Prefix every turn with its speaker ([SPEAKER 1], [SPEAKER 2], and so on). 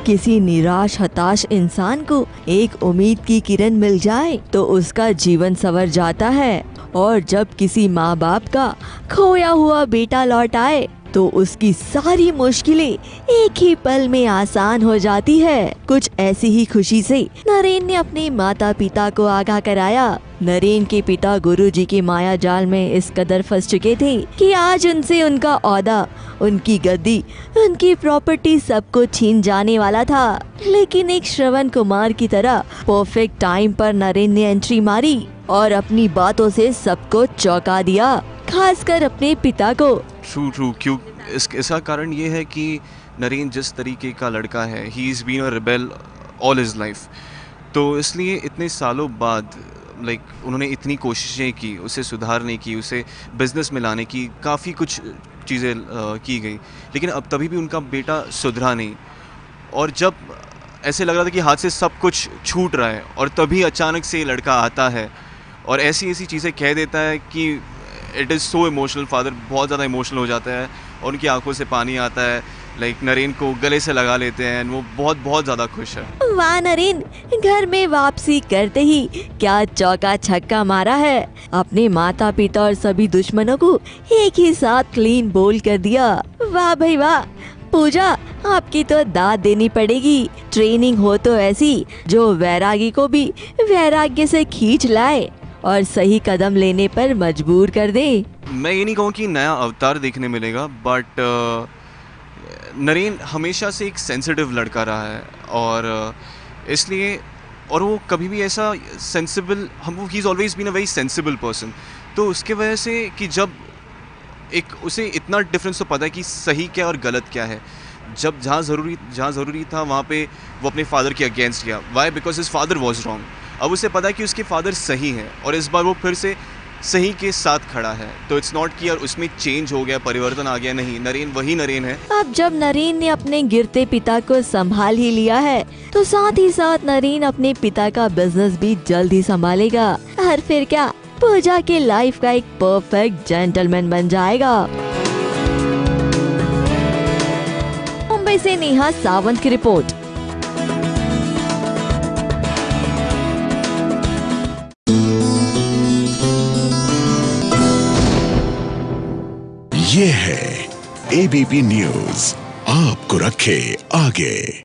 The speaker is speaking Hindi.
[SPEAKER 1] किसी निराश हताश इंसान को एक उम्मीद की किरण मिल जाए तो उसका जीवन संवर जाता है, और जब किसी माँ बाप का खोया हुआ बेटा लौट आए तो उसकी सारी मुश्किलें एक ही पल में आसान हो जाती है। कुछ ऐसी ही खुशी से नरेन ने अपने माता पिता को आगाह कराया। नरेन के पिता गुरुजी के माया जाल में इस कदर फंस चुके थे कि आज उनसे उनका ओहदा, उनकी गद्दी, उनकी प्रॉपर्टी सब कुछ छीन जाने वाला था। लेकिन एक श्रवण कुमार की तरह परफेक्ट टाइम पर नरेन ने एंट्री मारी और अपनी बातों से सबको चौंका दिया, खासकर अपने पिता को।
[SPEAKER 2] ट्रू क्यों इसका कारण ये है कि नरेन जिस तरीके का लड़का है, he is been a rebel all his life, तो इसलिए इतने सालों बाद उन्होंने इतनी कोशिशें की उसे सुधारने की, उसे बिजनेस में लाने की, काफ़ी कुछ चीज़ें की गई, लेकिन अब तभी भी उनका बेटा सुधरा नहीं। और जब ऐसे लग रहा था कि हाथ से सब कुछ छूट रहा है, और तभी अचानक से लड़का आता है और ऐसी चीज़ें कह देता है कि it is so emotional. Father बहुत ज़्यादा इमोशनल हो जाता है और उनकी आंखों से पानी आता है। नरेन को गले से लगा लेते हैं, वो बहुत ज़्यादा खुश है।
[SPEAKER 1] वाह नरेन, घर में वापसी करते ही क्या चौका छक्का मारा है। अपने माता पिता और सभी दुश्मनों को एक ही साथ क्लीन बोल कर दिया। वाह भाई वाह। पूजा, आपकी तो दाद देनी पड़ेगी। ट्रेनिंग हो तो ऐसी जो वैरागी को भी वैराग्य से खींच लाए और सही कदम लेने पर मजबूर कर दे।
[SPEAKER 2] मैं ये नहीं कहूँ कि नया अवतार देखने मिलेगा, बट नरेन हमेशा से एक सेंसिटिव लड़का रहा है, और इसलिए और वो कभी भी ऐसा sensible, he is always been a very sensible person. तो उसके वजह से कि जब उसे इतना डिफरेंस तो पता है कि सही क्या और गलत क्या है। जब जहाँ ज़रूरी था वहाँ पे वो अपने फादर के अगेंस्ट गया। Why? Because his father was wrong. अब उसे पता है कि उसके फादर सही हैं, और इस बार वो फिर से सही के साथ खड़ा है। तो इट्स नॉट कि यार उसमें चेंज हो गया, परिवर्तन आ गया, नहीं, नरेन वही नरेन है।
[SPEAKER 1] अब जब नरेन ने अपने गिरते पिता को संभाल ही लिया है तो साथ ही साथ नरेन अपने पिता का बिजनेस भी जल्द ही संभालेगा, और फिर क्या, पूजा के लाइफ का एक परफेक्ट जेंटलमैन बन जाएगा। मुंबई से नेहा सावंत की रिपोर्ट।
[SPEAKER 3] ये है एबीपी न्यूज़, आपको रखे आगे।